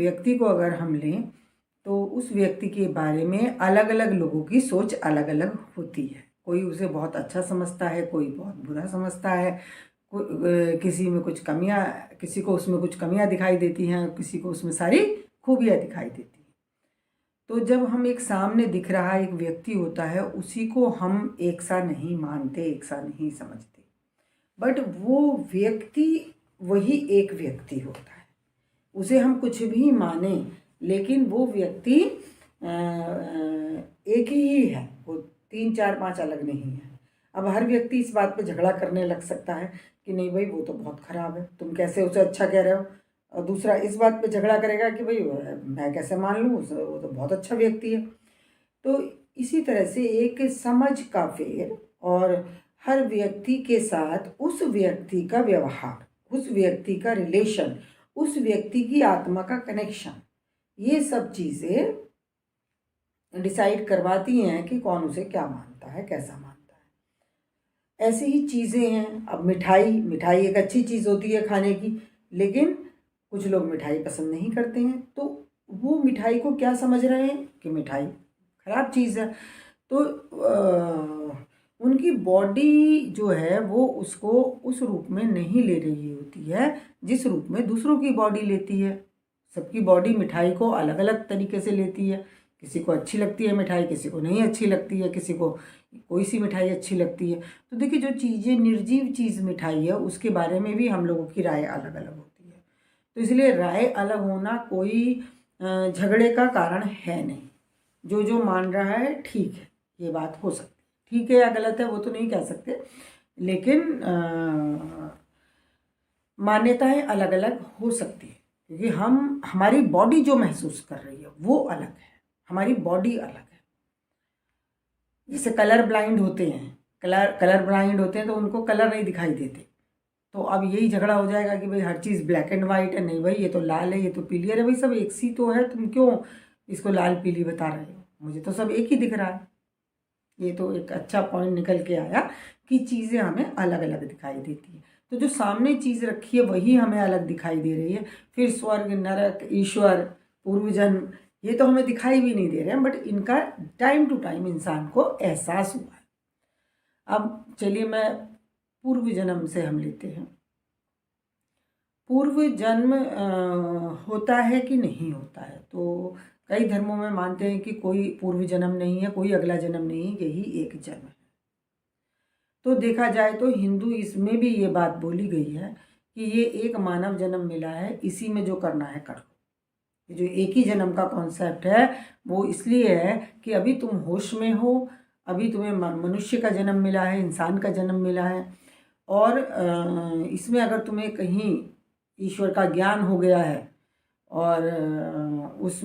व्यक्ति को अगर हम लें तो उस व्यक्ति के बारे में अलग अलग लोगों की सोच अलग अलग होती है। कोई उसे बहुत अच्छा समझता है, कोई बहुत बुरा समझता है, किसी में कुछ कमियां, किसी को उसमें कुछ कमियां दिखाई देती हैं, किसी को उसमें सारी खूबियां दिखाई देती हैं। तो जब हम एक सामने दिख रहा एक व्यक्ति होता है, उसी को हम एक सा नहीं मानते, एक सा नहीं समझते, बट वो व्यक्ति वही एक व्यक्ति होता है। उसे हम कुछ भी माने, लेकिन वो व्यक्ति एक ही है, वो 3 4 5 अलग नहीं है। अब हर व्यक्ति इस बात पे झगड़ा करने लग सकता है कि नहीं भाई वो तो बहुत ख़राब है, तुम कैसे उसे अच्छा कह रहे हो, और दूसरा इस बात पे झगड़ा करेगा कि भाई मैं कैसे मान लूँ, वो तो बहुत अच्छा व्यक्ति है। तो इसी तरह से एक समझ का फेर और हर व्यक्ति के साथ उस व्यक्ति का व्यवहार, उस व्यक्ति का रिलेशन, उस व्यक्ति की आत्मा का कनेक्शन, ये सब चीज़ें डिसाइड करवाती हैं कि कौन उसे क्या मानता है, कैसा मानता है। ऐसी ही चीज़ें हैं। अब मिठाई एक अच्छी चीज़ होती है खाने की, लेकिन कुछ लोग मिठाई पसंद नहीं करते हैं, तो वो मिठाई को क्या समझ रहे हैं कि मिठाई खराब चीज़ है। तो उनकी बॉडी जो है वो उसको उस रूप में नहीं ले रही होती है जिस रूप में दूसरों की बॉडी लेती है। सबकी बॉडी मिठाई को अलग अलग तरीके से लेती है। किसी को अच्छी लगती है मिठाई, किसी को नहीं अच्छी लगती है, किसी को कोई सी मिठाई अच्छी लगती है। तो देखिए, जो चीज़ें निर्जीव चीज़ मिठाई है उसके बारे में भी हम लोगों की राय अलग अलग होती है। तो इसलिए राय अलग होना कोई झगड़े का कारण है नहीं। जो जो मान रहा है ठीक है, ये बात हो सकती है। ठीक है या गलत है वो तो नहीं कह सकते, लेकिन मान्यताएं अलग अलग हो सकती है, क्योंकि हमारी बॉडी जो महसूस कर रही है वो अलग है, हमारी बॉडी अलग है। जैसे कलर ब्लाइंड होते हैं, कलर ब्लाइंड होते हैं तो उनको कलर नहीं दिखाई देते। तो अब यही झगड़ा हो जाएगा कि भाई हर चीज़ ब्लैक एंड वाइट है, नहीं भाई ये तो लाल है, ये तो पीली है। अरे भाई सब एक सी तो है, तुम क्यों इसको लाल पीली बता रहे हो, मुझे तो सब एक ही दिख रहा है। ये तो एक अच्छा पॉइंट निकल के आया कि चीज़ें हमें अलग अलग दिखाई देती है। तो जो सामने चीज़ रखी है वही हमें अलग दिखाई दे रही है। फिर स्वर्ग, नरक, ईश्वर, पूर्वजन्म, ये तो हमें दिखाई भी नहीं दे रहे हैं, बट इनका टाइम टू टाइम इंसान को एहसास हुआ है। अब चलिए, मैं पूर्व जन्म से हम लेते हैं। पूर्व जन्म होता है कि नहीं होता है? तो कई धर्मों में मानते हैं कि कोई पूर्व जन्म नहीं है, कोई अगला जन्म नहीं है, यही एक जन्म है। तो देखा जाए तो हिंदू इसमें भी ये बात बोली गई है कि ये एक मानव जन्म मिला है, इसी में जो करना है कर लो। जो एक ही जन्म का कॉन्सेप्ट है वो इसलिए है कि अभी तुम होश में हो, अभी तुम्हें मनुष्य का जन्म मिला है, इंसान का जन्म मिला है, और इसमें अगर तुम्हें कहीं ईश्वर का ज्ञान हो गया है और उस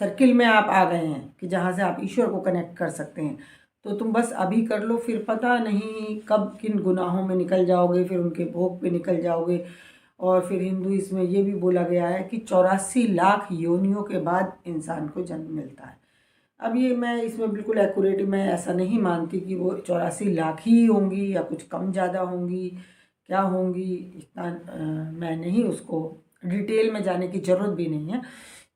सर्किल में आप आ गए हैं कि जहाँ से आप ईश्वर को कनेक्ट कर सकते हैं, तो तुम बस अभी कर लो, फिर पता नहीं कब किन गुनाहों में निकल जाओगे, फिर उनके भोग पे निकल जाओगे। और फिर हिंदुइज्म में ये भी बोला गया है कि 84 लाख योनियों के बाद इंसान को जन्म मिलता है। अब ये मैं इसमें बिल्कुल एक्यूरेट मैं ऐसा नहीं मानती कि वो 84 लाख ही होंगी या कुछ कम ज़्यादा होंगी, क्या होंगी, इतना मैं नहीं, उसको डिटेल में जाने की ज़रूरत भी नहीं है।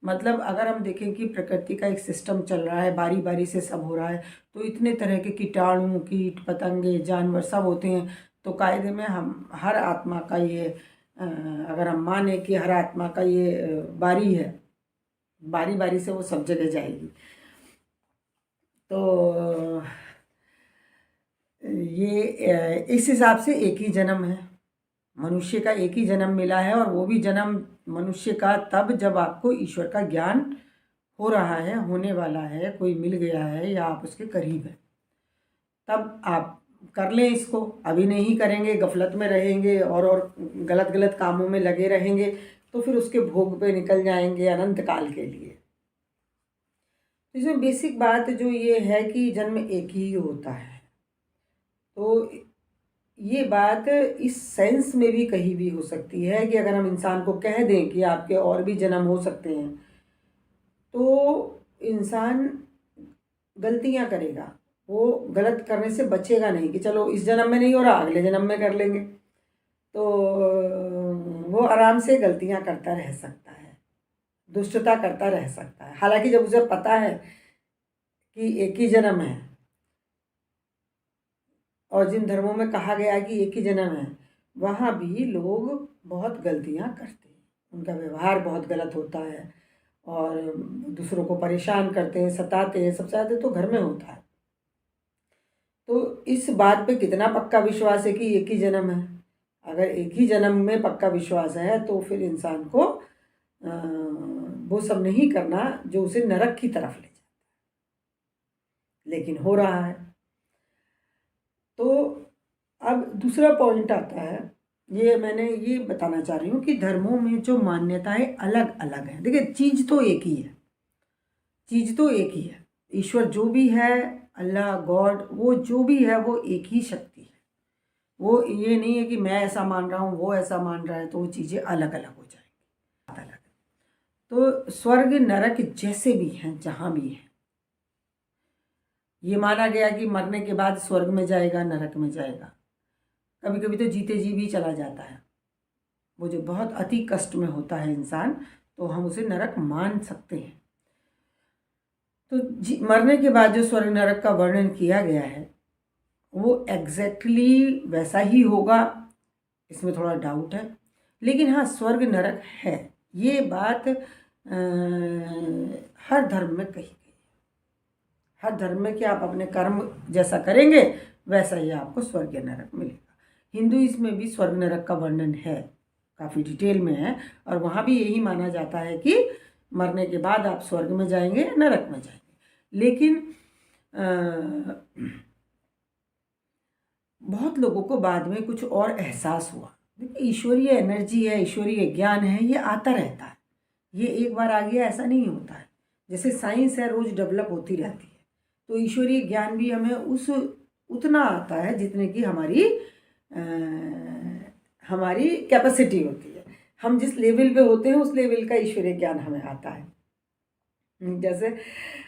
मतलब अगर हम देखें कि प्रकृति का एक सिस्टम चल रहा है, बारी बारी से सब हो रहा है, तो इतने तरह के कीटाणु, कीट पतंगे, जानवर सब होते हैं। तो कायदे में हम हर आत्मा का ये अगर हम माने कि हर आत्मा का ये बारी है, बारी बारी से वो सब जगह जाएगी। तो ये इस हिसाब से एक ही जन्म है, मनुष्य का एक ही जन्म मिला है, और वो भी जन्म मनुष्य का तब जब आपको ईश्वर का ज्ञान हो रहा है, होने वाला है, कोई मिल गया है या आप उसके करीब हैं, तब आप कर लें इसको। अभी नहीं करेंगे, गफलत में रहेंगे और गलत गलत कामों में लगे रहेंगे, तो फिर उसके भोग पे निकल जाएंगे अनंत काल के लिए। इसमें बेसिक बात जो ये है कि जन्म एक ही होता है। तो ये बात इस सेंस में भी कहीं भी हो सकती है कि अगर हम इंसान को कह दें कि आपके और भी जन्म हो सकते हैं, तो इंसान गलतियां करेगा, वो गलत करने से बचेगा नहीं कि चलो इस जन्म में नहीं हो रहा, अगले जन्म में कर लेंगे। तो वो आराम से गलतियां करता रह सकता है, दुष्टता करता रह सकता है। हालांकि जब उसे पता है कि एक ही जन्म है, और जिन धर्मों में कहा गया है कि एक ही जन्म है, वहाँ भी लोग बहुत गलतियाँ करते हैं, उनका व्यवहार बहुत गलत होता है और दूसरों को परेशान करते हैं, सताते हैं। सबसे ज़्यादा तो घर में होता है। तो इस बात पे कितना पक्का विश्वास है कि एक ही जन्म है? अगर एक ही जन्म में पक्का विश्वास है तो फिर इंसान को वो सब नहीं करना जो उसे नरक की तरफ ले जाता है, लेकिन हो रहा है। तो अब दूसरा पॉइंट आता है, ये मैंने ये बताना चाह रही हूँ कि धर्मों में जो मान्यताएं अलग अलग हैं। देखिए, चीज़ तो एक ही है, चीज़ तो एक ही है। ईश्वर जो भी है, अल्लाह, गॉड, वो जो भी है वो एक ही शक्ति है। वो ये नहीं है कि मैं ऐसा मान रहा हूँ, वो ऐसा मान रहा है, तो वो चीज़ें अलग अलग हो जाएंगी, अलग। तो स्वर्ग नरक जैसे भी हैं, जहाँ भी हैं, ये माना गया कि मरने के बाद स्वर्ग में जाएगा, नरक में जाएगा। कभी कभी तो जीते जी भी चला जाता है, वो जो बहुत अति कष्ट में होता है इंसान, तो हम उसे नरक मान सकते हैं। तो मरने के बाद जो स्वर्ग नरक का वर्णन किया गया है वो एग्जैक्टली वैसा ही होगा, इसमें थोड़ा डाउट है। लेकिन हाँ, स्वर्ग नरक है, ये बात हर धर्म में कही गई। हर धर्म में कि आप अपने कर्म जैसा करेंगे वैसा ही आपको स्वर्ग या नरक मिलेगा। हिंदुइज्म में भी स्वर्ग नरक का वर्णन है, काफ़ी डिटेल में है, और वहाँ भी यही माना जाता है कि मरने के बाद आप स्वर्ग में जाएंगे, नरक में जाएंगे। लेकिन बहुत लोगों को बाद में कुछ और एहसास हुआ। देखिए, ईश्वरीय एनर्जी है, ईश्वरीय ज्ञान है, ये आता रहता है, ये एक बार आ गया ऐसा नहीं होता है। जैसे साइंस है, रोज़ डेवलप होती रहती है, तो ईश्वरीय ज्ञान भी हमें उतना आता है जितने की हमारी कैपेसिटी होती है। हम जिस लेवल पे होते हैं उस लेवल का ईश्वरीय ज्ञान हमें आता है। जैसे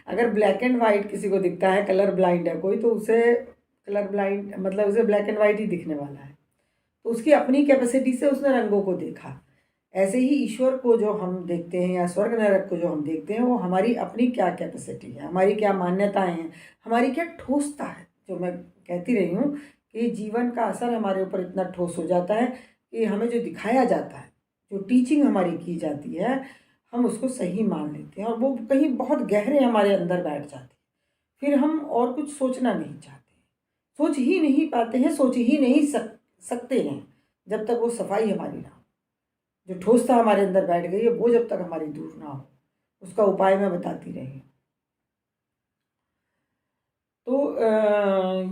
अगर ब्लैक एंड वाइट किसी को दिखता है, कलर ब्लाइंड है कोई, तो उसे कलर ब्लाइंड मतलब उसे ब्लैक एंड वाइट ही दिखने वाला है, तो उसकी अपनी कैपेसिटी से उसने रंगों को देखा। ऐसे ही ईश्वर को जो हम देखते हैं या स्वर्ग नरक को जो हम देखते हैं, वो हमारी अपनी क्या कैपेसिटी है, हमारी क्या मान्यताएं हैं, हमारी क्या ठोसता है। जो मैं कहती रही हूँ कि जीवन का असर हमारे ऊपर इतना ठोस हो जाता है कि हमें जो दिखाया जाता है, जो टीचिंग हमारी की जाती है, हम उसको सही मान लेते हैं और वो कहीं बहुत गहरे हमारे अंदर बैठ जाती है। फिर हम और कुछ सोचना नहीं चाहते, सोच ही नहीं पाते हैं, सोच ही नहीं सकते हैं जब तक वो सफाई हमारी ना हो। जो ठोसता हमारे अंदर बैठ गई है वो जब तक हमारी दूर ना हो, उसका उपाय मैं बताती रही। तो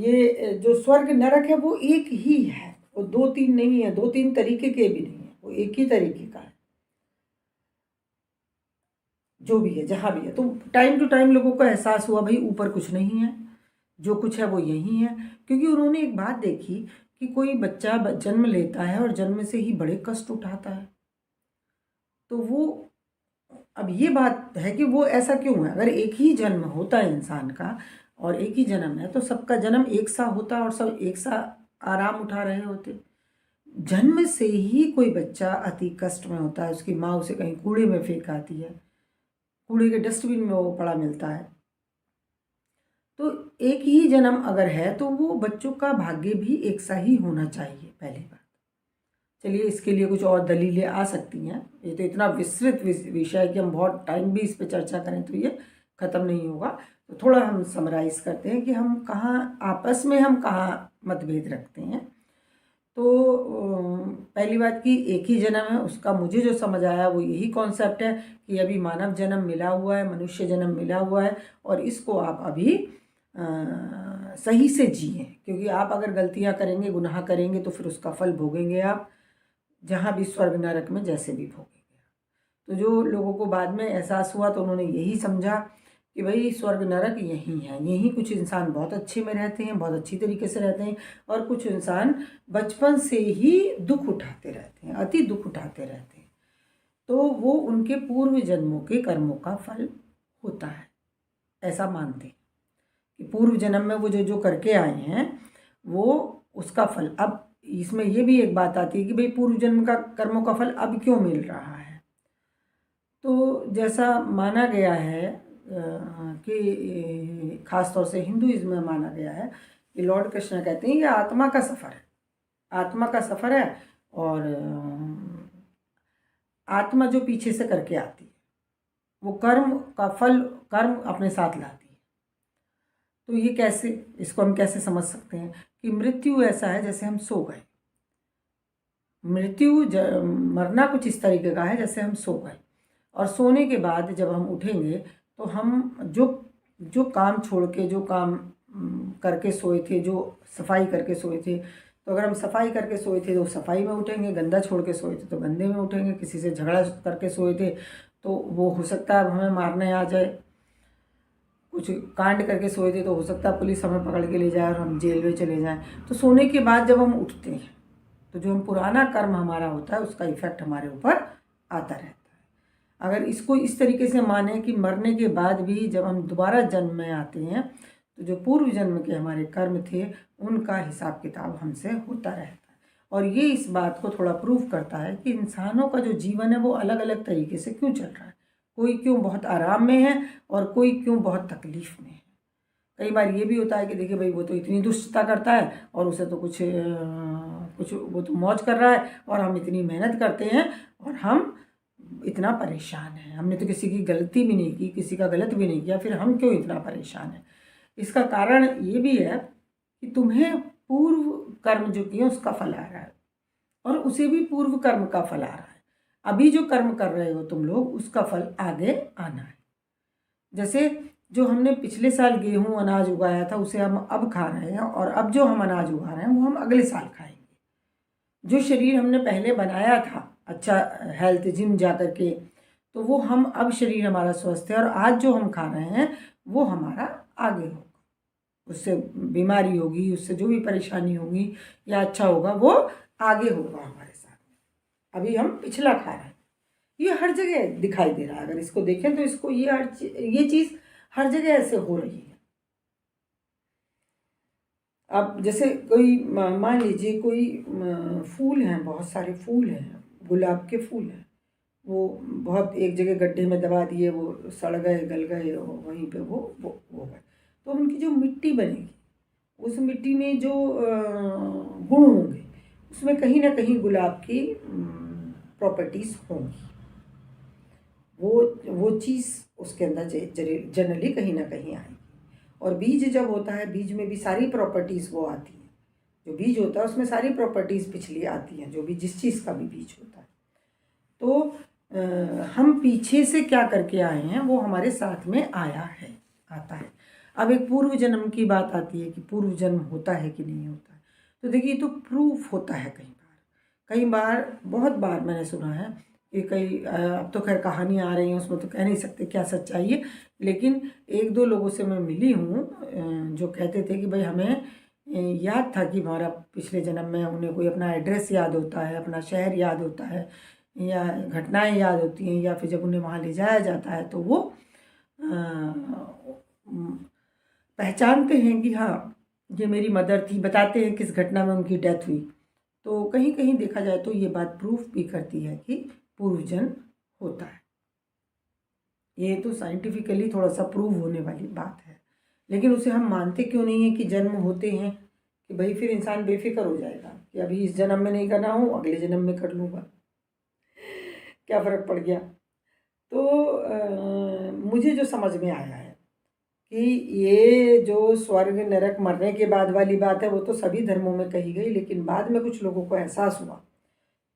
ये जो स्वर्ग नरक है वो एक ही है, वो दो तीन नहीं है, दो तीन तरीके के भी नहीं है, वो एक ही तरीके का है। जो भी है, जहाँ भी है, तो टाइम टू टाइम लोगों को एहसास हुआ भाई ऊपर कुछ नहीं है, जो कुछ है वो यही है। क्योंकि उन्होंने एक बात देखी कि कोई बच्चा जन्म लेता है और जन्म से ही बड़े कष्ट उठाता है, तो वो अब ये बात है कि वो ऐसा क्यों है। अगर एक ही जन्म होता है इंसान का और एक ही जन्म है, तो सबका जन्म एक सा होता और सब एक सा आराम उठा रहे होते। जन्म से ही कोई बच्चा अति कष्ट में होता है, उसकी माँ उसे कहीं कूड़े में फेंक आती है, कूड़े के डस्टबिन में वो पड़ा मिलता है। तो एक ही जन्म अगर है तो वो बच्चों का भाग्य भी एक सा ही होना चाहिए, पहली बात। चलिए, इसके लिए कुछ और दलीलें आ सकती हैं, ये तो इतना विस्तृत विषय है कि हम बहुत टाइम भी इस पर चर्चा करें तो ये ख़त्म नहीं होगा। तो थोड़ा हम समराइज़ करते हैं कि हम कहाँ आपस में हम कहाँ मतभेद रखते हैं। तो पहली बात कि एक ही जन्म है, उसका मुझे जो समझ आया वो यही कॉन्सेप्ट है कि अभी मानव जन्म मिला हुआ है, मनुष्य जन्म मिला हुआ है, और इसको आप अभी सही से जिए। क्योंकि आप अगर गलतियां करेंगे, गुनाह करेंगे, तो फिर उसका फल भोगेंगे आप, जहाँ भी स्वर्ग नरक में जैसे भी भोगेंगे। तो जो लोगों को बाद में एहसास हुआ तो उन्होंने यही समझा कि भाई स्वर्ग नरक यहीं है, यहीं कुछ इंसान बहुत अच्छे में रहते हैं, बहुत अच्छी तरीके से रहते हैं, और कुछ इंसान बचपन से ही दुख उठाते रहते हैं, अति दुख उठाते रहते हैं। तो वो उनके पूर्व जन्मों के कर्मों का फल होता है, ऐसा मानते हैं कि पूर्व जन्म में वो जो जो करके आए हैं वो उसका फल। अब इसमें ये भी एक बात आती है कि भाई पूर्व जन्म का कर्मों का फल अब क्यों मिल रहा है। तो जैसा माना गया है कि खास तौर से हिंदुइज्म में माना गया है कि लॉर्ड कृष्ण कहते हैं ये आत्मा का सफ़र है, आत्मा का सफ़र है, और आत्मा जो पीछे से करके आती है वो कर्म का फल कर्म अपने साथ लाती है। तो ये कैसे, इसको हम कैसे समझ सकते हैं कि मृत्यु ऐसा है जैसे हम सो गए। मृत्यु मरना कुछ इस तरीके का है जैसे हम सो गए, और सोने के बाद जब हम उठेंगे तो हम जो जो काम छोड़ के, जो काम करके सोए थे, जो सफाई करके सोए थे, तो अगर हम सफाई करके सोए थे तो सफाई में उठेंगे, गंदा छोड़ के सोए थे तो गंदे में उठेंगे, किसी से झगड़ा करके सोए थे तो वो हो सकता है अब हमें मारने आ जाए, कुछ कांड करके सोए थे तो हो सकता है पुलिस हमें पकड़ के ले जाए और हम जेल में चले जाएं। तो सोने के बाद जब हम उठते हैं तो जो हम पुराना कर्म हमारा होता है उसका इफेक्ट हमारे ऊपर आता रहता है। अगर इसको इस तरीके से माने कि मरने के बाद भी जब हम दोबारा जन्म में आते हैं तो जो पूर्व जन्म के हमारे कर्म थे उनका हिसाब किताब हमसे होता रहता है। और ये इस बात को थोड़ा प्रूव करता है कि इंसानों का जो जीवन है वो अलग अलग तरीके से क्यों चल रहा है। कोई क्यों बहुत आराम में है और कोई क्यों बहुत तकलीफ़ में है। कई बार ये भी होता है कि देखिए भाई वो तो इतनी दुष्टता करता है और उसे तो कुछ वो तो मौज कर रहा है, और हम इतनी मेहनत करते हैं और हम इतना परेशान हैं, हमने तो किसी की गलती भी नहीं की, किसी का गलत भी नहीं किया, फिर हम क्यों इतना परेशान हैं। इसका कारण ये भी है कि तुम्हें पूर्व कर्म जो किए उसका फल आ रहा है, और उसे भी पूर्व कर्म का फल आ रहा है। अभी जो कर्म कर रहे हो तुम लोग उसका फल आगे आना है। जैसे जो हमने पिछले साल गेहूं अनाज उगाया था उसे हम अब खा रहे हैं, और अब जो हम अनाज उगा रहे हैं वो हम अगले साल खाएंगे। जो शरीर हमने पहले बनाया था अच्छा हेल्थ जिम जा कर के, तो वो हम अब शरीर हमारा स्वस्थ है, और आज जो हम खा रहे हैं वो हमारा आगे होगा। उससे बीमारी होगी, उससे जो भी परेशानी होगी या अच्छा होगा वो आगे होगा हमारे साथ में। अभी हम पिछला खा रहे हैं। ये हर जगह दिखाई दे रहा है, अगर इसको देखें तो इसको ये चीज़ हर जगह ऐसे हो रही है। अब जैसे कोई मान लीजिए कोई फूल हैं, बहुत सारे फूल हैं, गुलाब के फूल हैं, वो बहुत एक जगह गड्ढे में दबा दिए, वो सड़ गए, गल गए, वहीं पे वो हो गए। तो उनकी जो मिट्टी बनेगी उस मिट्टी में जो गुण होंगे उसमें कहीं ना कहीं गुलाब की प्रॉपर्टीज़ होंगी। वो चीज़ उसके अंदर जनरली कहीं ना कहीं आएगी। और बीज जब होता है, बीज में भी सारी प्रॉपर्टीज़ वो आती हैं। जो बीज होता है उसमें सारी प्रॉपर्टीज़ पिछली आती हैं, जो भी जिस चीज़ का भी बीज होता है। तो हम पीछे से क्या करके आए हैं वो हमारे साथ में आता है। अब एक पूर्व जन्म की बात आती है कि पूर्व जन्म होता है कि नहीं होता है। तो देखिए तो प्रूफ होता है कई बार बहुत बार मैंने सुना है कि अब तो खैर कहानियाँ आ रही हैं उसमें तो कह नहीं सकते क्या सच्चाई है, लेकिन एक दो लोगों से मैं मिली हूँ जो कहते थे कि भाई हमें याद था कि हमारा पिछले जन्म में उन्हें कोई अपना एड्रेस याद होता है, अपना शहर याद होता है, या घटनाएं याद होती हैं, या फिर जब उन्हें वहाँ ले जाया जाता है तो वो पहचानते हैं कि हाँ ये मेरी मदर थी, बताते हैं किस घटना में उनकी डेथ हुई। तो कहीं कहीं देखा जाए तो ये बात प्रूफ भी करती है कि पूर्व जन्म होता है। ये तो साइंटिफिकली थोड़ा सा प्रूव होने वाली बात है, लेकिन उसे हम मानते क्यों नहीं है कि जन्म होते हैं, कि भाई फिर इंसान बेफिक्र हो जाएगा कि अभी इस जन्म में नहीं करना हूँ अगले जन्म में कर लूँगा, क्या फ़र्क पड़ गया। तो मुझे जो समझ में आया है कि ये जो स्वर्ग नरक मरने के बाद वाली बात है वो तो सभी धर्मों में कही गई, लेकिन बाद में कुछ लोगों को एहसास हुआ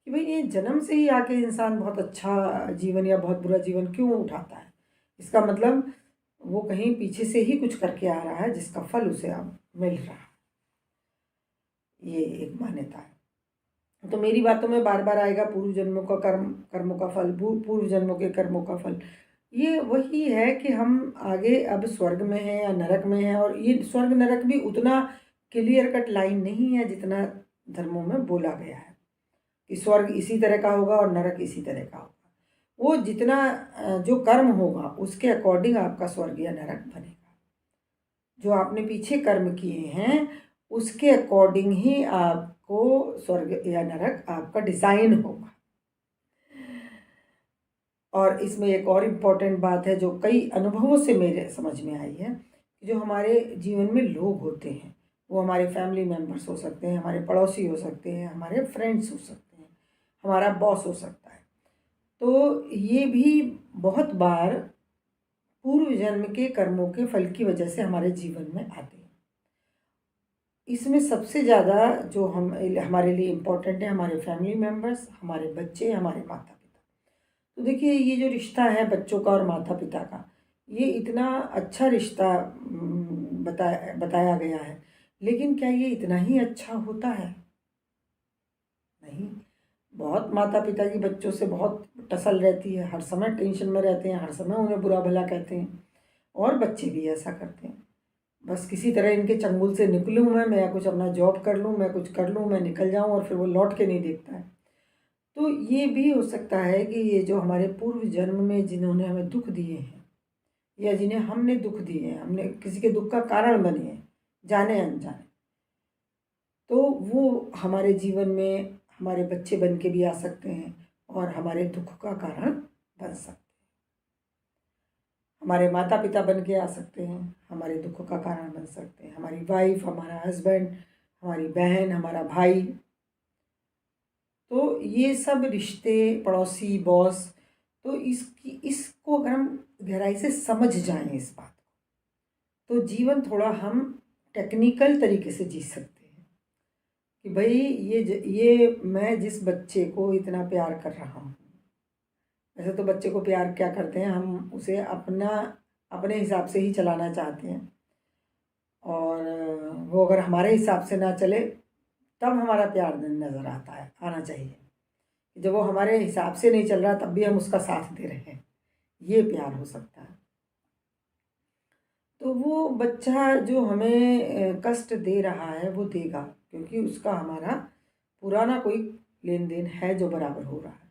कि भाई ये जन्म से ही आके इंसान बहुत अच्छा जीवन या बहुत बुरा जीवन क्यों उठाता है। इसका मतलब वो कहीं पीछे से ही कुछ करके आ रहा है जिसका फल उसे अब मिल रहा है। ये एक मान्यता है। तो मेरी बातों में बार बार आएगा पूर्व जन्मों का कर्मों का फल, पूर्व जन्मों के कर्मों का फल। ये वही है कि हम आगे अब स्वर्ग में हैं या नरक में हैं, और ये स्वर्ग नरक भी उतना क्लियर कट लाइन नहीं है जितना धर्मों में बोला गया है कि स्वर्ग इसी तरह का होगा और नरक इसी तरह का होगा। वो जितना जो कर्म होगा उसके अकॉर्डिंग आपका स्वर्ग या नरक बनेगा। जो आपने पीछे कर्म किए हैं उसके अकॉर्डिंग ही आपको आपको स्वर्ग या नरक आपका डिज़ाइन होगा। और इसमें एक और इम्पॉर्टेंट बात है जो कई अनुभवों से मेरे समझ में आई है, कि जो हमारे जीवन में लोग होते हैं, वो हमारे फैमिली मेम्बर्स हो सकते हैं, हमारे पड़ोसी हो सकते हैं, हमारे फ्रेंड्स हो सकते हैं, हमारा बॉस हो सकता है। तो ये भी बहुत बार पूर्व जन्म के कर्मों के फल की वजह से हमारे जीवन में आते हैं। इसमें सबसे ज़्यादा जो हमारे लिए इम्पोर्टेंट है, हमारे फैमिली मेम्बर्स, हमारे बच्चे, हमारे माता पिता। तो देखिए, ये जो रिश्ता है बच्चों का और माता पिता का, ये इतना अच्छा रिश्ता बताया गया है, लेकिन क्या ये इतना ही अच्छा होता है? नहीं। बहुत माता पिता की बच्चों से बहुत टसल रहती है, हर समय टेंशन में रहते हैं, हर समय उन्हें बुरा भला कहते हैं, और बच्चे भी ऐसा करते हैं। बस किसी तरह इनके चंगुल से निकलूँ मैं कुछ अपना जॉब कर लूँ, मैं कुछ कर लूँ, मैं निकल जाऊँ, और फिर वो लौट के नहीं देखता है। तो ये भी हो सकता है कि ये जो हमारे पूर्व जन्म में जिन्होंने हमें दुख दिए हैं, या जिन्हें हमने दुख दिए हैं, हमने किसी के दुख का कारण बने हैं, जाने अनजाने, तो वो हमारे जीवन में हमारे बच्चे बन के भी आ सकते हैं और हमारे दुख का कारण बन सकते हैं। हमारे माता पिता बन के आ सकते हैं, हमारे दुख का कारण बन सकते हैं, हमारी वाइफ, हमारा हस्बैंड, हमारी बहन, हमारा भाई। तो ये सब रिश्ते, पड़ोसी, बॉस, तो इसको अगर हम गहराई से समझ जाएं इस बात को, तो जीवन थोड़ा हम टेक्निकल तरीके से जी सकते हैं। कि भाई ये मैं जिस बच्चे को इतना प्यार कर रहा हूँ, वैसे तो बच्चे को प्यार क्या करते हैं, हम उसे अपने हिसाब से ही चलाना चाहते हैं, और वो अगर हमारे हिसाब से ना चले तब हमारा प्यार नज़र आना चाहिए। जब वो हमारे हिसाब से नहीं चल रहा तब भी हम उसका साथ दे रहे हैं, ये प्यार हो सकता है। तो वो बच्चा जो हमें कष्ट दे रहा है वो देगा, क्योंकि उसका हमारा पुराना कोई लेन देन है जो बराबर हो रहा है।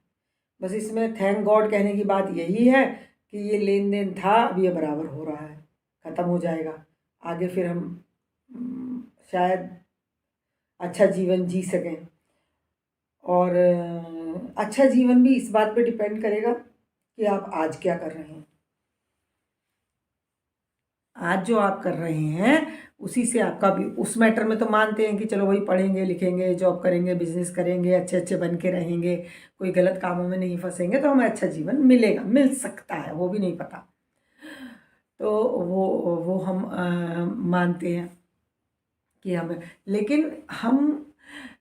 बस इसमें थैंक गॉड कहने की बात यही है कि ये लेन देन था, अब ये बराबर हो रहा है, ख़त्म हो जाएगा। आगे फिर हम शायद अच्छा जीवन जी सकें। और अच्छा जीवन भी इस बात पे डिपेंड करेगा कि आप आज क्या कर रहे हैं। आज जो आप कर रहे हैं उसी से आपका भी, उस मैटर में तो मानते हैं कि चलो भाई पढ़ेंगे लिखेंगे, जॉब करेंगे, बिजनेस करेंगे, अच्छे अच्छे बन के रहेंगे, कोई गलत कामों में नहीं फंसेंगे, तो हमें अच्छा जीवन मिलेगा, मिल सकता है, वो भी नहीं पता। तो वो हम मानते हैं कि हमें, लेकिन हम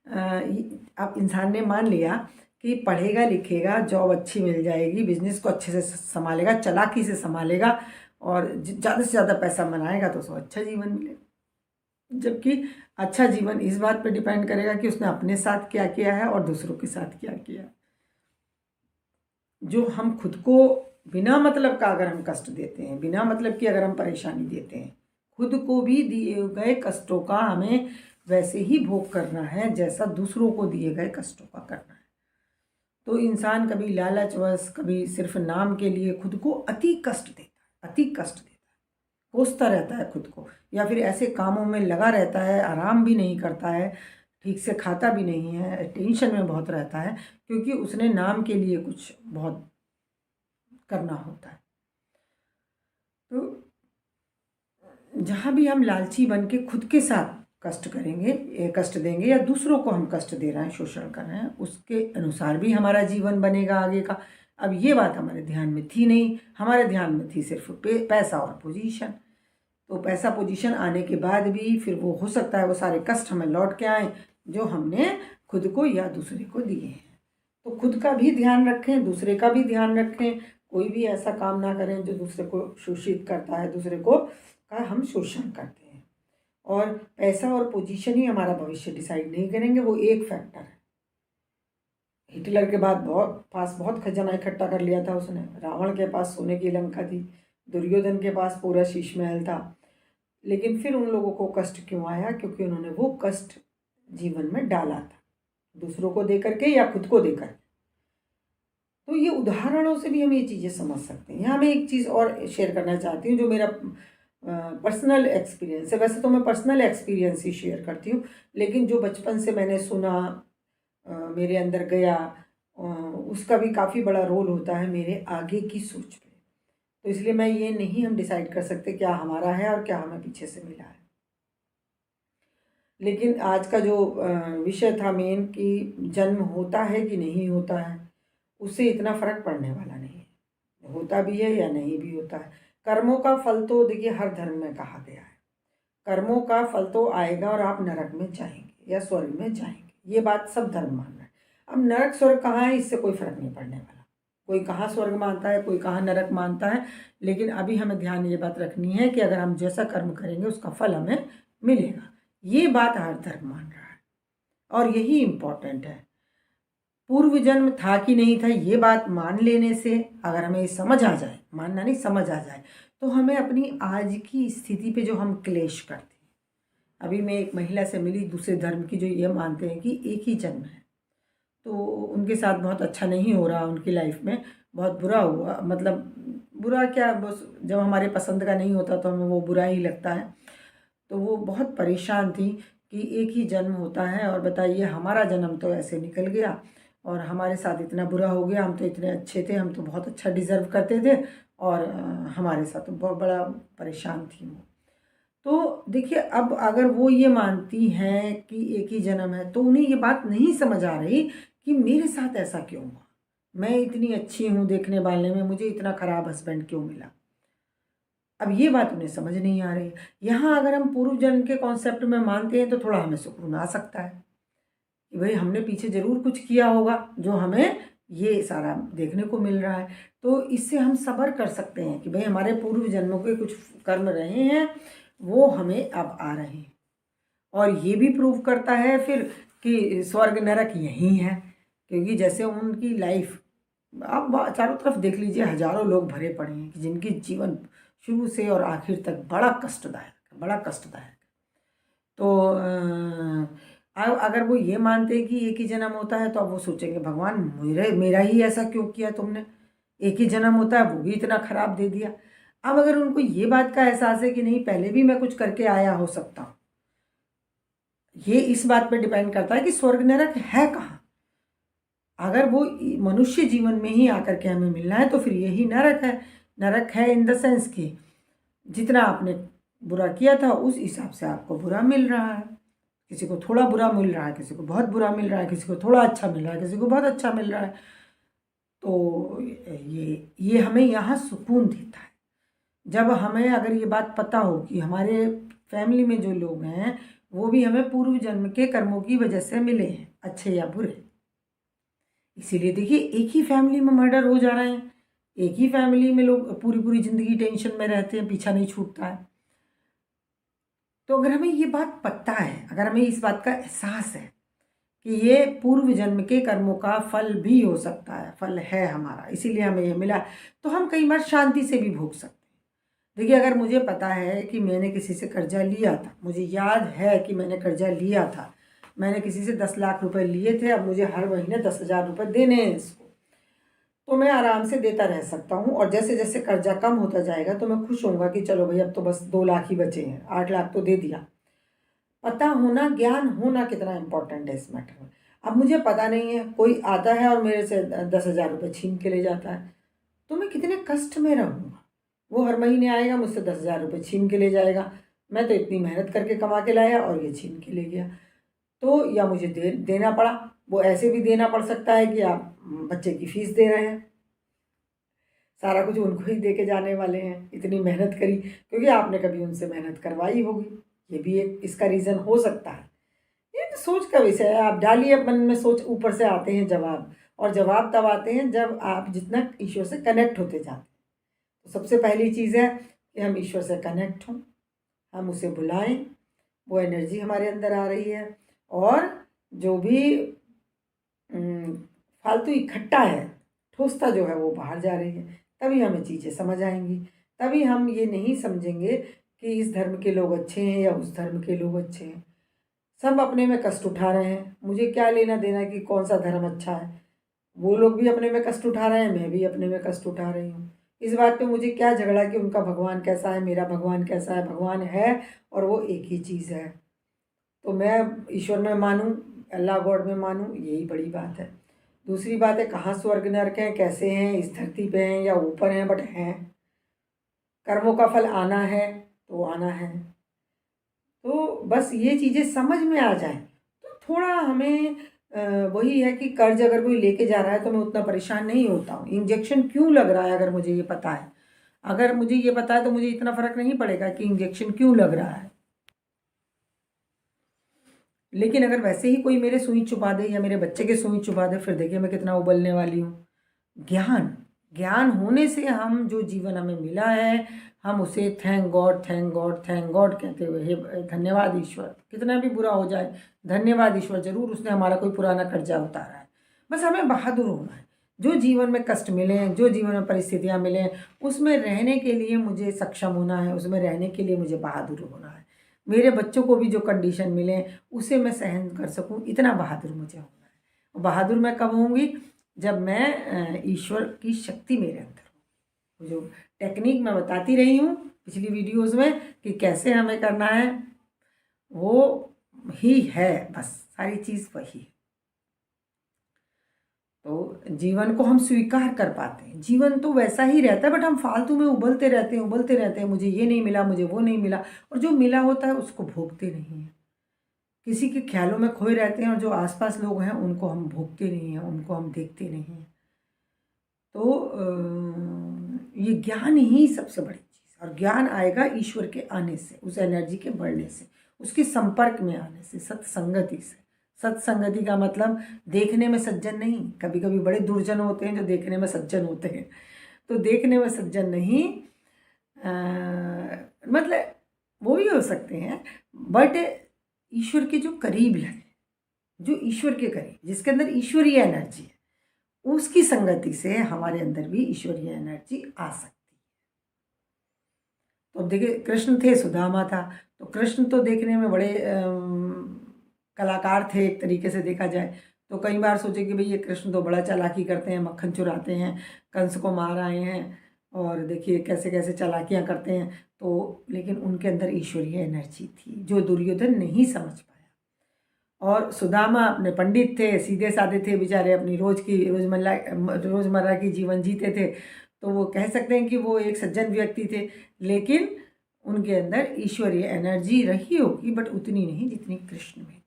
अब इंसान ने मान लिया कि पढ़ेगा लिखेगा, जॉब अच्छी मिल जाएगी, बिजनेस को अच्छे से संभालेगा, चालाकी से संभालेगा, और ज़्यादा से ज़्यादा पैसा बनाएगा तो उसको अच्छा जीवन मिलेगा। जबकि अच्छा जीवन इस बात पे डिपेंड करेगा कि उसने अपने साथ क्या किया है और दूसरों के साथ क्या किया है। जो हम खुद को बिना मतलब का अगर हम कष्ट देते हैं, बिना मतलब की अगर हम परेशानी देते हैं, खुद को भी दिए गए कष्टों का हमें वैसे ही भोग करना है जैसा दूसरों को दिए गए कष्टों का करना है। तो इंसान कभी लालचवश, कभी सिर्फ नाम के लिए खुद को अति कष्ट देता है, अति कष्ट देता है, कोसता रहता है खुद को, या फिर ऐसे कामों में लगा रहता है, आराम भी नहीं करता है, ठीक से खाता भी नहीं है, टेंशन में बहुत रहता है, क्योंकि उसने नाम के लिए कुछ बहुत करना होता है। तो जहाँ भी हम लालची बन के खुद के साथ कष्ट करेंगे, कष्ट देंगे, या दूसरों को हम कष्ट दे रहे हैं, शोषण कर रहे हैं, उसके अनुसार भी हमारा जीवन बनेगा आगे का। अब ये बात हमारे ध्यान में थी नहीं, हमारे ध्यान में थी सिर्फ पैसा और पोजीशन। तो पैसा पोजीशन आने के बाद भी फिर वो हो सकता है वो सारे कष्ट हमें लौट के आए जो हमने खुद को या दूसरे को दिए हैं। तो खुद का भी ध्यान रखें, दूसरे का भी ध्यान रखें, कोई भी ऐसा काम ना करें जो दूसरे को शोषित करता है, दूसरे को का हम शोषण करते हैं। और पैसा और पोजीशन ही हमारा भविष्य डिसाइड नहीं करेंगे, वो एक फैक्टर है। हिटलर के बाद बहुत खजाना इकट्ठा कर लिया था उसने, रावण के पास सोने की लंका थी, दुर्योधन के पास पूरा शीश महल था, लेकिन फिर उन लोगों को कष्ट क्यों आया? क्योंकि उन्होंने वो कष्ट जीवन में डाला था, दूसरों को दे करके या खुद को देकर। तो ये उदाहरणों से भी हम ये चीज़ें समझ सकते हैं। यहाँ मैं एक चीज़ और शेयर करना चाहती हूँ जो मेरा पर्सनल एक्सपीरियंस है। वैसे तो मैं पर्सनल एक्सपीरियंस ही शेयर करती हूँ, लेकिन जो बचपन से मैंने सुना, मेरे अंदर गया, उसका भी काफ़ी बड़ा रोल होता है मेरे आगे की सोच पे। तो इसलिए मैं ये नहीं हम डिसाइड कर सकते क्या हमारा है और क्या हमें पीछे से मिला है। लेकिन आज का जो विषय था मेन कि जन्म होता है कि नहीं होता है, उससे इतना फर्क पड़ने वाला नहीं है, होता भी है या नहीं भी होता है। कर्मों का फल तो देखिए हर धर्म में कहा गया है, कर्मों का फल तो आएगा और आप नरक में जाएंगे या स्वर्ग में जाएंगे, ये बात सब धर्म मान रहे हैं। अब नरक स्वर्ग कहाँ है इससे कोई फर्क नहीं पड़ने वाला, कोई कहाँ स्वर्ग मानता है, कोई कहाँ नरक मानता है। लेकिन अभी हमें ध्यान ये बात रखनी है कि अगर हम जैसा कर्म करेंगे उसका फल हमें मिलेगा, ये बात हर धर्म मान रहा है और यही इम्पोर्टेंट है। पूर्व जन्म था कि नहीं था ये बात मान लेने से अगर हमें समझ आ जाए, मानना नहीं समझ आ जाए, तो हमें अपनी आज की स्थिति पे जो हम क्लेश करते हैं। अभी मैं एक महिला से मिली दूसरे धर्म की, जो ये मानते हैं कि एक ही जन्म है, तो उनके साथ बहुत अच्छा नहीं हो रहा, उनकी लाइफ में बहुत बुरा हुआ। मतलब बुरा क्या, बस जब हमारे पसंद का नहीं होता तो हमें वो बुरा ही लगता है। तो वो बहुत परेशान थी कि एक ही जन्म होता है और बताइए हमारा जन्म तो ऐसे निकल गया और हमारे साथ इतना बुरा हो गया, हम तो इतने अच्छे थे, हम तो बहुत अच्छा डिज़र्व करते थे और हमारे साथ तो बहुत बड़ा परेशान थी वो। तो देखिए अब अगर वो ये मानती हैं कि एक ही जन्म है, तो उन्हें ये बात नहीं समझ आ रही कि मेरे साथ ऐसा क्यों हुआ, मैं इतनी अच्छी हूँ देखने वाले में, मुझे इतना ख़राब हस्बैंड क्यों मिला। अब ये बात उन्हें समझ नहीं आ रही। यहाँ अगर हम पूर्व जन्म के कॉन्सेप्ट में मानते हैं तो थोड़ा हमें सुकून आ सकता है कि भाई हमने पीछे ज़रूर कुछ किया होगा जो हमें ये सारा देखने को मिल रहा है। तो इससे हम सब्र कर सकते हैं कि भाई हमारे पूर्व जन्मों के कुछ कर्म रहे हैं, वो हमें अब आ रहे हैं। और ये भी प्रूव करता है फिर कि स्वर्ग नरक यही है, क्योंकि जैसे उनकी लाइफ आप चारों तरफ देख लीजिए, हजारों लोग भरे पड़े हैं कि जिनकी जीवन शुरू से और आखिर तक बड़ा कष्टदायक है, बड़ा कष्टदायक है। तो अगर वो ये मानते हैं कि एक ही जन्म होता है तो अब वो सोचेंगे भगवान मेरा ही ऐसा क्यों किया तुमने, एक ही जन्म होता है वो भी इतना खराब दे दिया। अब अगर उनको ये बात का एहसास है कि नहीं पहले भी मैं कुछ करके आया हो सकता हूँ, ये इस बात पे डिपेंड करता है कि स्वर्ग नरक है कहाँ। अगर वो मनुष्य जीवन में ही आकर के हमें मिलना है तो फिर यही नरक है। नरक है इन द सेंस कि जितना आपने बुरा किया था उस हिसाब से आपको बुरा मिल रहा है। किसी को थोड़ा बुरा मिल रहा है, किसी को बहुत बुरा मिल रहा है, किसी को थोड़ा अच्छा मिल रहा है, किसी को बहुत अच्छा मिल रहा है। तो ये हमें यहाँ सुकून देता है जब हमें अगर ये बात पता हो कि हमारे फैमिली में जो लोग हैं वो भी हमें पूर्व जन्म के कर्मों की वजह से मिले हैं, अच्छे या बुरे। इसीलिए देखिए एक ही फैमिली में मर्डर हो जा रहे हैं, एक ही फैमिली में लोग पूरी पूरी ज़िंदगी टेंशन में रहते हैं, पीछा नहीं छूटता है। तो अगर हमें ये बात पता है, अगर हमें इस बात का एहसास है कि ये पूर्व जन्म के कर्मों का फल भी हो सकता है, फल है हमारा, इसीलिए हमें ये मिला, तो हम कई बार शांति से भी भोग सकते हैं। देखिए अगर मुझे पता है कि मैंने किसी से कर्जा लिया था, मुझे याद है कि मैंने कर्जा लिया था, मैंने किसी से 10 लाख रुपए लिए थे, अब मुझे हर महीने 10,000 रुपये देने हैं इसको, तो मैं आराम से देता रह सकता हूँ। और जैसे जैसे कर्जा कम होता जाएगा तो मैं खुश होऊंगा कि चलो भाई अब तो बस 2 लाख ही बचे हैं, 8 लाख तो दे दिया। पता होना, ज्ञान होना कितना इम्पोर्टेंट है इस मैटर में। अब मुझे पता नहीं है, कोई आता है और मेरे से 10,000 रुपये छीन के ले जाता है, तो मैं कितने कष्ट में रहूँगा। वो हर महीने आएगा मुझसे 10,000 रुपये छीन के ले जाएगा, मैं तो इतनी मेहनत करके कमा के लाया और ये छीन के ले गया। तो या मुझे देना पड़ा, वो ऐसे भी देना पड़ सकता है कि आप बच्चे की फीस दे रहे हैं, सारा कुछ उनको ही दे के जाने वाले हैं, इतनी मेहनत करी, क्योंकि आपने कभी उनसे मेहनत करवाई होगी, ये भी एक इसका रीज़न हो सकता है। ये तो सोच का विषय है, आप डालिए मन में सोच, ऊपर से आते हैं जवाब, और जवाब तब आते हैं जब आप जितना ईश्वर से कनेक्ट होते जाते हैं। तो सबसे पहली चीज़ है कि हम ईश्वर से कनेक्ट हों, हम उसे बुलाएं, वो एनर्जी हमारे अंदर आ रही है, और जो भी फालतू इकट्ठा है, ठोसता जो है वो बाहर जा रही है, तभी हमें चीज़ें समझ आएंगी। तभी हम ये नहीं समझेंगे कि इस धर्म के लोग अच्छे हैं या उस धर्म के लोग अच्छे हैं। सब अपने में कष्ट उठा रहे हैं, मुझे क्या लेना देना कि कौन सा धर्म अच्छा है। वो लोग भी अपने में कष्ट उठा रहे हैं, मैं भी अपने में कष्ट उठा रही हूँ। इस बात पे मुझे क्या झगड़ा कि उनका भगवान कैसा है, मेरा भगवान कैसा है। भगवान है और वो एक ही चीज़ है। तो मैं ईश्वर में मानूं, अल्लाह गॉड में मानूं, यही बड़ी बात है। दूसरी बात है कहाँ स्वर्ग नरक हैं, कैसे हैं, इस धरती पे हैं या ऊपर हैं, बट हैं। कर्मों का फल आना है तो आना है। तो बस ये चीज़ें समझ में आ जाए तो थोड़ा हमें वही है कि कर्ज अगर कोई लेके जा रहा है तो मैं उतना परेशान नहीं होता हूँ। इंजेक्शन क्यों लग रहा है अगर मुझे ये पता है, अगर मुझे ये पता है तो मुझे इतना फ़र्क नहीं पड़ेगा कि इंजेक्शन क्यों लग रहा है। लेकिन अगर वैसे ही कोई मेरे सुई चुबा दे या मेरे बच्चे के सुई चुबा दे, फिर देखिए मैं कितना उबलने वाली हूँ। ज्ञान ज्ञान होने से हम जो जीवन हमें मिला है हम उसे thank God thank God thank God कहते हुए हे धन्यवाद ईश्वर, कितना भी बुरा हो जाए धन्यवाद ईश्वर, जरूर उसने हमारा कोई पुराना कर्जा उतारा है। बस हमें बहादुर होना है। जो जीवन में कष्ट मिले, जो जीवन में परिस्थितियाँ मिले, उसमें रहने के लिए मुझे सक्षम होना है, उसमें रहने के लिए मुझे बहादुर होना है। मेरे बच्चों को भी जो कंडीशन मिले उसे मैं सहन कर सकूं, इतना बहादुर मुझे होना है। बहादुर मैं कब होंगी, जब मैं ईश्वर की शक्ति मेरे अंदर हो। जो टेक्निक मैं बताती रही हूँ पिछली वीडियोस में कि कैसे हमें करना है, वो ही है, बस सारी चीज़ वही है। तो जीवन को हम स्वीकार कर पाते हैं। जीवन तो वैसा ही रहता है, बट हम फालतू में उबलते रहते हैं, मुझे ये नहीं मिला, मुझे वो नहीं मिला, और जो मिला होता है उसको भोगते नहीं हैं। किसी के ख्यालों में खोए रहते हैं और जो आसपास लोग हैं उनको हम भोगते नहीं हैं, उनको हम देखते नहीं हैं। तो ये ज्ञान ही सबसे बड़ी चीज़, और ज्ञान आएगा ईश्वर के आने से, उस एनर्जी के बढ़ने से, उसके संपर्क में आने से, सत्संगति से। सत्संगति का मतलब देखने में सज्जन नहीं, कभी कभी बड़े दुर्जन होते हैं जो देखने में सज्जन होते हैं, तो देखने में सज्जन नहीं, मतलब वो भी हो सकते हैं, बट ईश्वर के जो करीब लगे, जो ईश्वर के करीब, जिसके अंदर ईश्वरीय एनर्जी है, उसकी संगति से हमारे अंदर भी ईश्वरीय एनर्जी आ सकती है। तो अब देखिए कृष्ण थे, सुदामा था, तो कृष्ण तो देखने में बड़े कलाकार थे एक तरीके से देखा जाए। तो कई बार सोचे कि भाई ये कृष्ण तो बड़ा चालाकी करते हैं, मक्खन चुराते हैं, कंस को मार आए हैं, और देखिए कैसे कैसे चालाकियाँ करते हैं। तो लेकिन उनके अंदर ईश्वरीय एनर्जी थी जो दुर्योधन नहीं समझ पाया। और सुदामा अपने पंडित थे, सीधे साधे थे बेचारे, अपनी रोज़मर्रा की जीवन जीते थे, तो वो कह सकते हैं कि वो एक सज्जन व्यक्ति थे, लेकिन उनके अंदर ईश्वरीय एनर्जी रही होगी, बट उतनी नहीं जितनी कृष्ण में थी।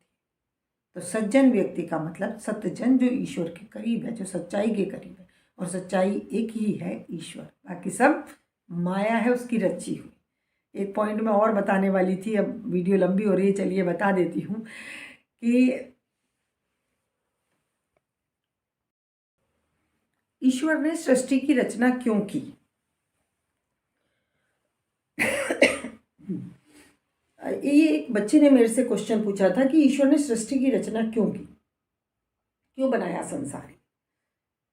तो सज्जन व्यक्ति का मतलब सत्यजन, जो ईश्वर के करीब है, जो सच्चाई के करीब है, और सच्चाई एक ही है, ईश्वर, बाकी सब माया है उसकी रची हुई। एक पॉइंट में और बताने वाली थी, अब वीडियो लंबी हो रही है, चलिए बता देती हूँ कि ईश्वर ने सृष्टि की रचना क्यों की। ये एक बच्चे ने मेरे से क्वेश्चन पूछा था कि ईश्वर ने सृष्टि की रचना क्यों की, क्यों बनाया संसार।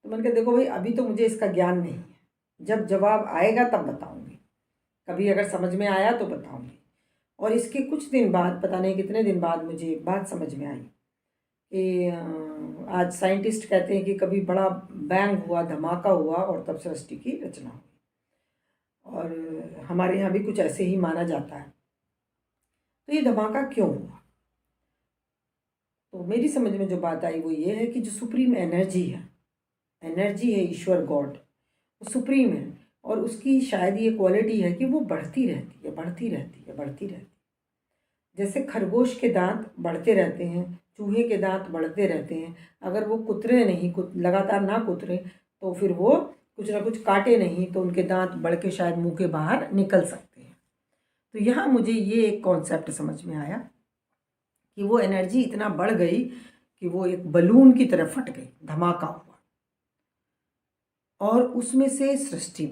तो मैंने कहा देखो भाई अभी तो मुझे इसका ज्ञान नहीं है, जब जवाब आएगा तब बताऊंगी, कभी अगर समझ में आया तो बताऊंगी। और इसके कुछ दिन बाद, पता नहीं कितने दिन बाद, मुझे एक बात समझ में आई कि आज साइंटिस्ट कहते हैं कि कभी बड़ा बैंग हुआ, धमाका हुआ, और तब सृष्टि की रचना हुई। और हमारे यहाँ भी कुछ ऐसे ही माना जाता है। तो ये धमाका क्यों हुआ, तो मेरी समझ में जो बात आई वो ये है कि जो सुप्रीम एनर्जी है ईश्वर गॉड, वो सुप्रीम है, और उसकी शायद ये क्वालिटी है कि वो बढ़ती रहती है, बढ़ती रहती है, बढ़ती रहती है। जैसे खरगोश के दांत बढ़ते रहते हैं, चूहे के दांत बढ़ते रहते हैं, अगर वो कुतरे नहीं, लगातार ना कुतरे, तो फिर वो कुछ ना कुछ काटे नहीं, तो उनके दांत बढ़ के शायद मुंह के बाहर निकल सकते हैं। तो यहाँ मुझे ये एक कॉन्सेप्ट समझ में आया कि वो एनर्जी इतना बढ़ गई कि वो एक बलून की तरह फट गई, धमाका हुआ, और उसमें से सृष्टि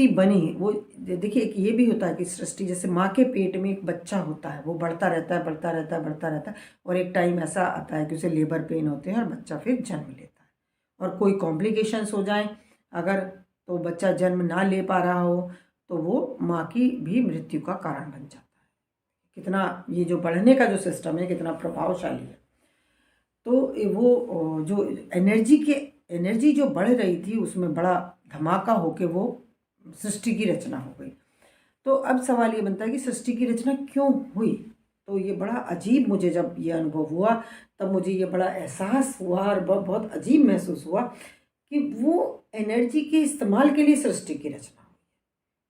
बनी। वो देखिए एक ये भी होता है कि सृष्टि, जैसे माँ के पेट में एक बच्चा होता है, वो बढ़ता रहता है, बढ़ता रहता है, बढ़ता रहता है, और एक टाइम ऐसा आता है कि उसे लेबर पेन होते हैं और बच्चा फिर जन्म लेता है। और कोई कॉम्प्लिकेशंस हो जाए अगर, तो बच्चा जन्म ना ले पा रहा हो, तो वो माँ की भी मृत्यु का कारण बन जाता है। कितना ये जो बढ़ने का जो सिस्टम है कितना प्रभावशाली है। तो वो जो एनर्जी जो बढ़ रही थी उसमें बड़ा धमाका होके वो सृष्टि की रचना हो गई। तो अब सवाल ये बनता है कि सृष्टि की रचना क्यों हुई। तो ये बड़ा अजीब, मुझे जब ये अनुभव हुआ तब मुझे ये बड़ा एहसास हुआ और बहुत अजीब महसूस हुआ कि वो एनर्जी के इस्तेमाल के लिए सृष्टि की रचना हुई।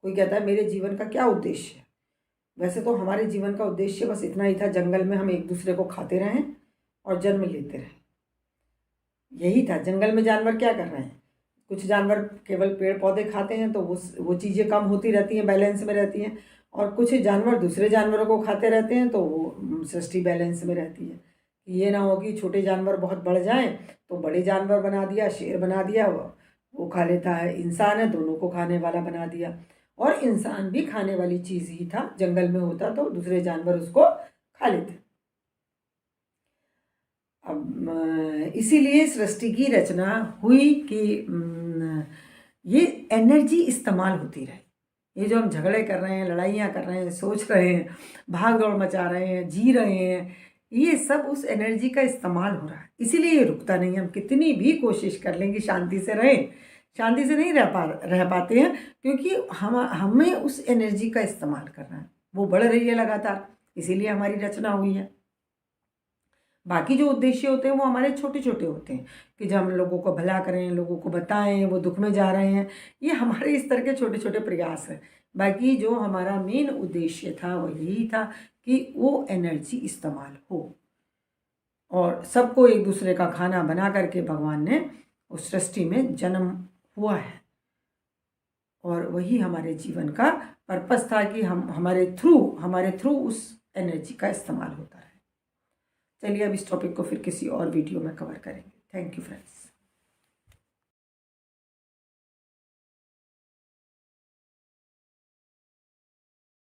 कोई कहता है मेरे जीवन का क्या उद्देश्य है। वैसे तो हमारे जीवन का उद्देश्य बस इतना ही था, जंगल में हम एक दूसरे को खाते रहें और जन्म लेते रहें, यही था। जंगल में जानवर क्या कर रहे हैं, कुछ जानवर केवल पेड़ पौधे खाते हैं तो वो चीज़ें कम होती रहती हैं, बैलेंस में रहती हैं, और कुछ जानवर दूसरे जानवरों को खाते रहते हैं तो वो सृष्टि बैलेंस में रहती है। ये ना हो कि छोटे जानवर बहुत बढ़ जाएं तो बड़े जानवर बना दिया, शेर बना दिया, वो खा लेता है, इंसान है दोनों को खाने वाला बना दिया। और इंसान भी खाने वाली चीज़ ही था, जंगल में होता तो दूसरे जानवर उसको खा लेते। अब इसीलिए सृष्टि की रचना हुई कि ये एनर्जी इस्तेमाल होती रहे। ये जो हम झगड़े कर रहे हैं, लड़ाइयाँ कर रहे हैं, सोच रहे हैं, भाग दौड़ मचा रहे हैं, जी रहे हैं, ये सब उस एनर्जी का इस्तेमाल हो रहा है। इसीलिए ये रुकता नहीं। हम कितनी भी कोशिश कर लें कि शांति से रहें, शांति से नहीं रह पाते हैं, क्योंकि हमें उस एनर्जी का इस्तेमाल करना है। वो बढ़ रही है लगातार, इसीलिए हमारी रचना हुई है। बाकी जो उद्देश्य होते हैं वो हमारे छोटे छोटे होते हैं कि जब हम लोगों को भला करें, लोगों को बताएं, वो दुख में जा रहे हैं, ये हमारे इस तरह के छोटे छोटे प्रयास हैं। बाकी जो हमारा मेन उद्देश्य था वो यही था कि वो एनर्जी इस्तेमाल हो और सबको एक दूसरे का खाना बना करके भगवान ने उस सृष्टि में जन्म हुआ है। और वही हमारे जीवन का पर्पस था कि हमारे थ्रू उस एनर्जी का इस्तेमाल होता है। चलिए अब इस टॉपिक को फिर किसी और वीडियो में कवर करेंगे। Thank you friends.